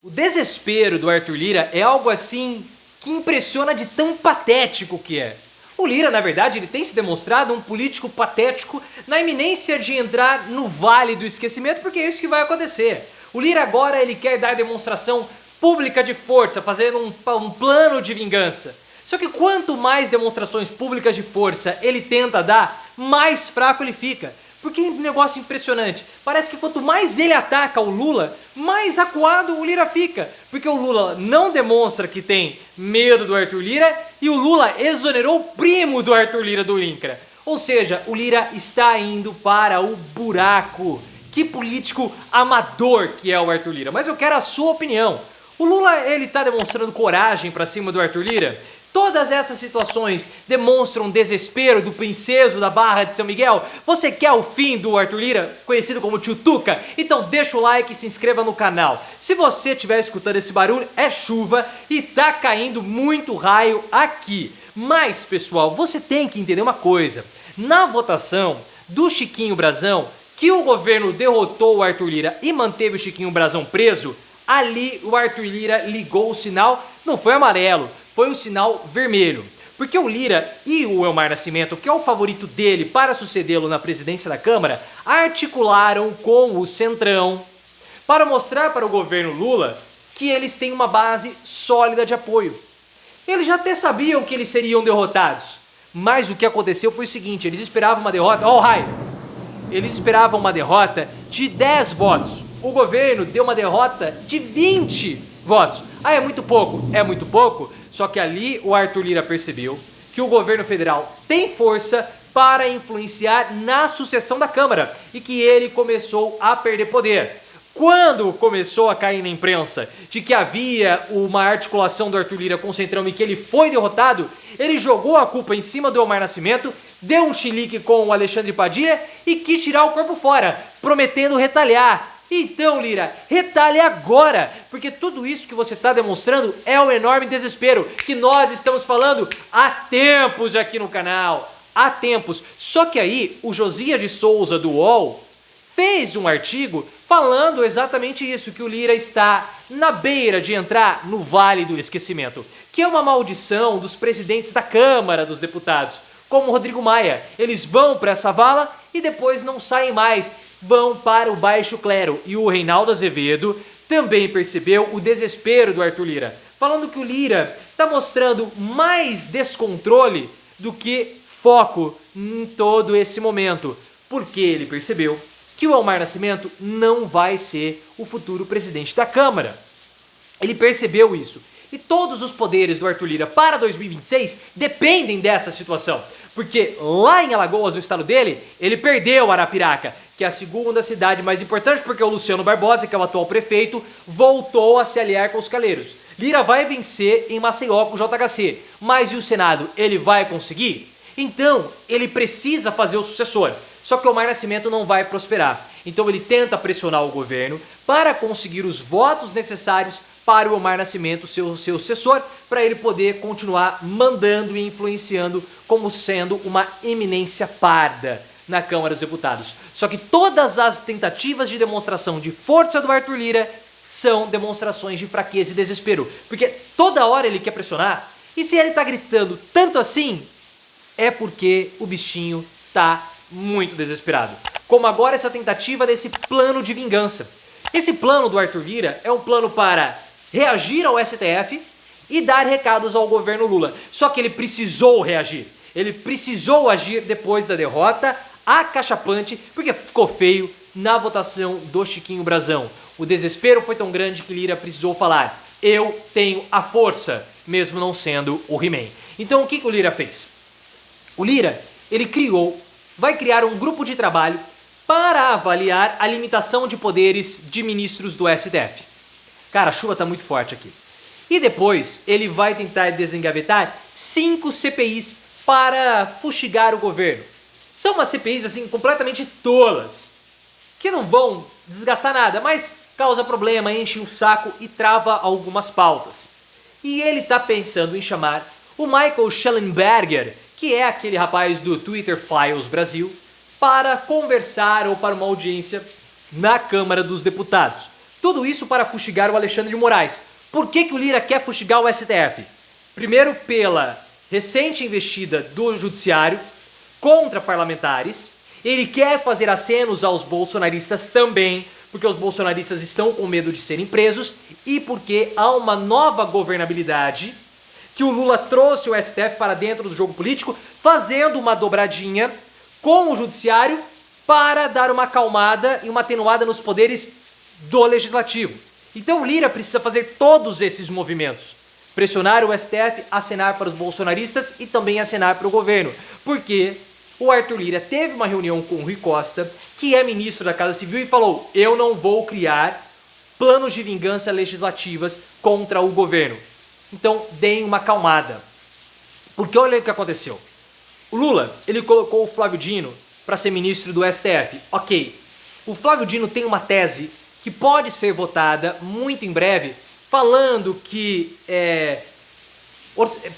O desespero do Arthur Lira é algo assim que impressiona de tão patético que é. O Lira, na verdade, ele tem se demonstrado um político patético na iminência de entrar no vale do esquecimento, porque é isso que vai acontecer. O Lira agora ele quer dar demonstração pública de força, fazendo um plano de vingança. Só que quanto mais demonstrações públicas de força ele tenta dar, mais fraco ele fica. Porque é um negócio impressionante. Parece que quanto mais ele ataca o Lula, mais acuado o Lira fica. Porque o Lula não demonstra que tem medo do Arthur Lira e o Lula exonerou o primo do Arthur Lira, do INCRA. Ou seja, o Lira está indo para o buraco. Que político amador que é o Arthur Lira. Mas eu quero a sua opinião. O Lula, ele tá demonstrando coragem para cima do Arthur Lira? Todas essas situações demonstram desespero do princeso da Barra de São Miguel? Você quer o fim do Arthur Lira, conhecido como Tio Tuca? Então deixa o like e se inscreva no canal. Se você estiver escutando esse barulho, é chuva e tá caindo muito raio aqui. Mas, pessoal, você tem que entender uma coisa. Na votação do Chiquinho Brazão, que o governo derrotou o Arthur Lira e manteve o Chiquinho Brazão preso, ali o Arthur Lira ligou o sinal, não foi amarelo, foi o sinal vermelho. Porque o Lira e o Elmar Nascimento, que é o favorito dele para sucedê-lo na presidência da Câmara, articularam com o Centrão para mostrar para o governo Lula que eles têm uma base sólida de apoio. Eles já até sabiam que eles seriam derrotados, mas o que aconteceu foi o seguinte, eles esperavam uma derrota, eles esperavam uma derrota de 10 votos. O governo deu uma derrota de 20 votos. Ah, é muito pouco? É muito pouco. Só que ali o Arthur Lira percebeu que o governo federal tem força para influenciar na sucessão da Câmara e que ele começou a perder poder. Quando começou a cair na imprensa de que havia uma articulação do Arthur Lira com o Centrão e que ele foi derrotado, ele jogou a culpa em cima do Elmar Nascimento, deu um chilique com o Alexandre Padilha e quis tirar o corpo fora, prometendo retalhar. Então, Lira, retalhe agora, porque tudo isso que você está demonstrando é um enorme desespero que nós estamos falando há tempos aqui no canal, há tempos. Só que aí o Josias de Souza do UOL fez um artigo falando exatamente isso, que o Lira está na beira de entrar no vale do esquecimento, que é uma maldição dos presidentes da Câmara dos Deputados, como o Rodrigo Maia. Eles vão para essa vala e depois não saem mais, vão para o baixo clero. E o Reinaldo Azevedo também percebeu o desespero do Arthur Lira, falando que o Lira está mostrando mais descontrole do que foco em todo esse momento, porque ele percebeu que o Elmar Nascimento não vai ser o futuro presidente da Câmara. Ele percebeu isso. E todos os poderes do Arthur Lira para 2026 dependem dessa situação. Porque lá em Alagoas, no estado dele, ele perdeu Arapiraca, que é a segunda cidade mais importante, porque o Luciano Barbosa, que é o atual prefeito, voltou a se aliar com os caleiros. Lira vai vencer em Maceió com o JHC, mas e o Senado, ele vai conseguir? Então, ele precisa fazer o sucessor. Só que o Elmar Nascimento não vai prosperar. Então ele tenta pressionar o governo para conseguir os votos necessários para o Elmar Nascimento, seu sucessor, para ele poder continuar mandando e influenciando como sendo uma eminência parda na Câmara dos Deputados. Só que todas as tentativas de demonstração de força do Arthur Lira são demonstrações de fraqueza e desespero. Porque toda hora ele quer pressionar, e se ele tá gritando tanto assim, é porque o bichinho tá muito desesperado. Como agora essa tentativa desse plano de vingança. Esse plano do Arthur Lira é um plano para reagir ao STF e dar recados ao governo Lula. Só que ele precisou reagir. Ele precisou agir depois da derrota acachapante, porque ficou feio na votação do Chiquinho Brazão. O desespero foi tão grande que Lira precisou falar: eu tenho a força, mesmo não sendo o He-Man. Então o que o Lira fez? O Lira, ele vai criar um grupo de trabalho para avaliar a limitação de poderes de ministros do STF. Cara, a chuva tá muito forte aqui. E depois ele vai tentar desengavetar 5 CPIs para fustigar o governo. São umas CPIs assim completamente tolas, que não vão desgastar nada, mas causa problema, enche o saco e trava algumas pautas. E ele tá pensando em chamar o Michael Schellenberger, que é aquele rapaz do Twitter Files Brasil, para conversar ou para uma audiência na Câmara dos Deputados, Tudo isso para fustigar o Alexandre de Moraes. Por que o Lira quer fustigar o STF? Primeiro, pela recente investida do judiciário contra parlamentares. Ele quer fazer acenos aos bolsonaristas também, porque os bolsonaristas estão com medo de serem presos e porque há uma nova governabilidade que o Lula trouxe o STF para dentro do jogo político, fazendo uma dobradinha com o judiciário para dar uma acalmada e uma atenuada nos poderes do legislativo. Então o Lira precisa fazer todos esses movimentos. Pressionar o STF, acenar para os bolsonaristas e também acenar para o governo. Porque o Arthur Lira teve uma reunião com o Rui Costa, que é ministro da Casa Civil, e falou: eu não vou criar planos de vingança legislativas contra o governo. Então deem uma acalmada. Porque olha o que aconteceu. O Lula, ele colocou o Flávio Dino para ser ministro do STF. Ok, o Flávio Dino tem uma tese que pode ser votada muito em breve, falando que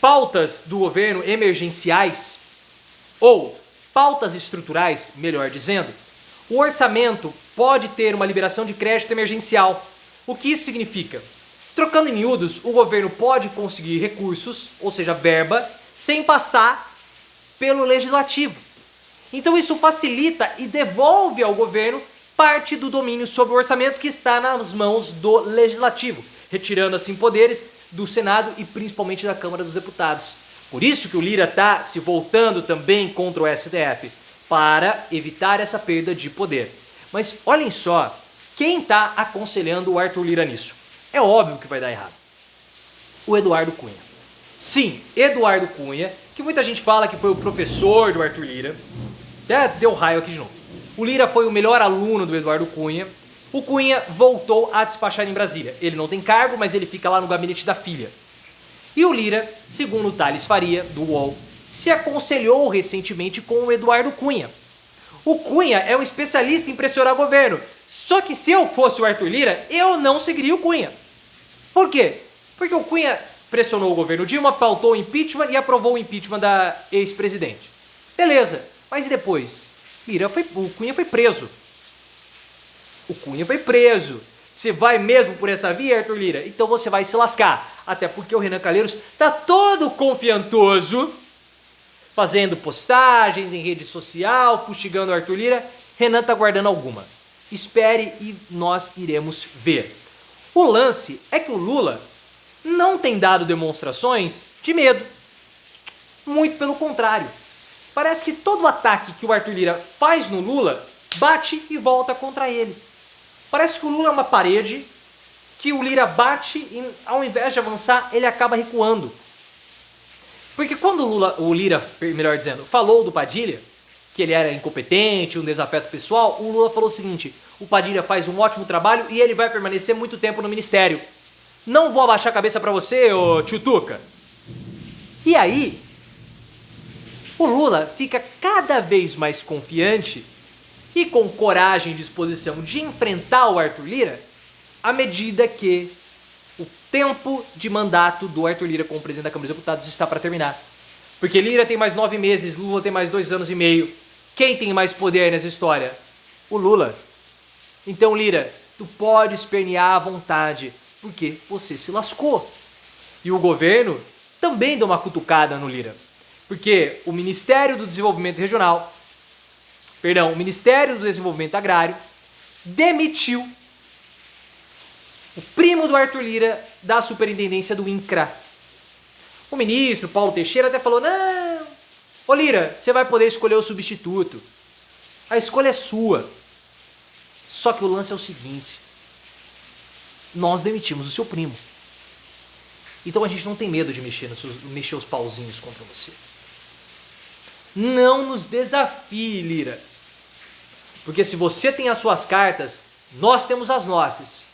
pautas do governo emergenciais, ou pautas estruturais, melhor dizendo, o orçamento pode ter uma liberação de crédito emergencial. O que isso significa? Trocando em miúdos, o governo pode conseguir recursos, ou seja, verba, sem passar pelo legislativo. Então isso facilita e devolve ao governo parte do domínio sobre o orçamento que está nas mãos do legislativo, retirando assim poderes do Senado e principalmente da Câmara dos Deputados. Por isso que o Lira está se voltando também contra o STF, para evitar essa perda de poder. Mas olhem só, quem está aconselhando o Arthur Lira nisso? É óbvio que vai dar errado. O Eduardo Cunha. Sim, Eduardo Cunha, que muita gente fala que foi o professor do Arthur Lira. Até deu raio aqui de novo. O Lira foi o melhor aluno do Eduardo Cunha. O Cunha voltou a despachar em Brasília. Ele não tem cargo, mas ele fica lá no gabinete da filha. E o Lira, segundo o Thales Faria, do UOL, se aconselhou recentemente com o Eduardo Cunha. O Cunha é um especialista em pressionar o governo. Só que se eu fosse o Arthur Lira, eu não seguiria o Cunha. Por quê? Porque o Cunha pressionou o governo Dilma, pautou o impeachment e aprovou o impeachment da ex-presidente. Beleza, mas e depois? O Cunha foi preso. O Cunha foi preso. Você vai mesmo por essa via, Arthur Lira? Então você vai se lascar. Até porque o Renan Calheiros tá todo confiantoso, fazendo postagens em rede social, fustigando o Arthur Lira. Renan tá guardando alguma. Espere e nós iremos ver. O lance é que o Lula não tem dado demonstrações de medo. Muito pelo contrário. Parece que todo ataque que o Arthur Lira faz no Lula bate e volta contra ele. Parece que o Lula é uma parede que o Lira bate e ao invés de avançar, ele acaba recuando. Porque quando o Lira, melhor dizendo, falou do Padilha, que ele era incompetente, um desafeto pessoal, o Lula falou o seguinte: o Padilha faz um ótimo trabalho e ele vai permanecer muito tempo no ministério. Não vou abaixar a cabeça pra você, ô tio Tuca. E aí, o Lula fica cada vez mais confiante e com coragem e disposição de enfrentar o Arthur Lira à medida que o tempo de mandato do Arthur Lira como presidente da Câmara dos Deputados está para terminar. Porque Lira tem mais 9 meses, Lula tem mais 2 anos e meio. Quem tem mais poder nessa história? O Lula. Então, Lira, tu pode espernear à vontade, porque você se lascou. E o governo também deu uma cutucada no Lira. Porque o Ministério do Desenvolvimento Regional, o Ministério do Desenvolvimento Agrário, demitiu o primo do Arthur Lira da superintendência do INCRA. O ministro Paulo Teixeira até falou: não, ô Lira, você vai poder escolher o substituto. A escolha é sua. Só que o lance é o seguinte: nós demitimos o seu primo. Então a gente não tem medo de mexer os pauzinhos contra você. Não nos desafie, Lira. Porque se você tem as suas cartas, nós temos as nossas.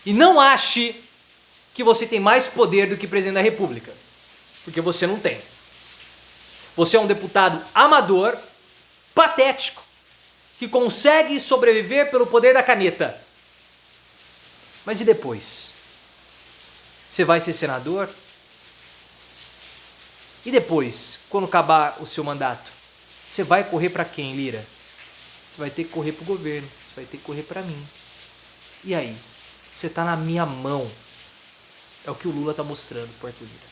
E não ache que você tem mais poder do que presidente da República. Porque você não tem. Você é um deputado amador, patético, que consegue sobreviver pelo poder da caneta. Mas e depois? Você vai ser senador? E depois, quando acabar o seu mandato, você vai correr para quem, Lira? Você vai ter que correr para o governo, você vai ter que correr para mim. E aí? você tá na minha mão. É o que o Lula tá mostrando pro Arthur Lira.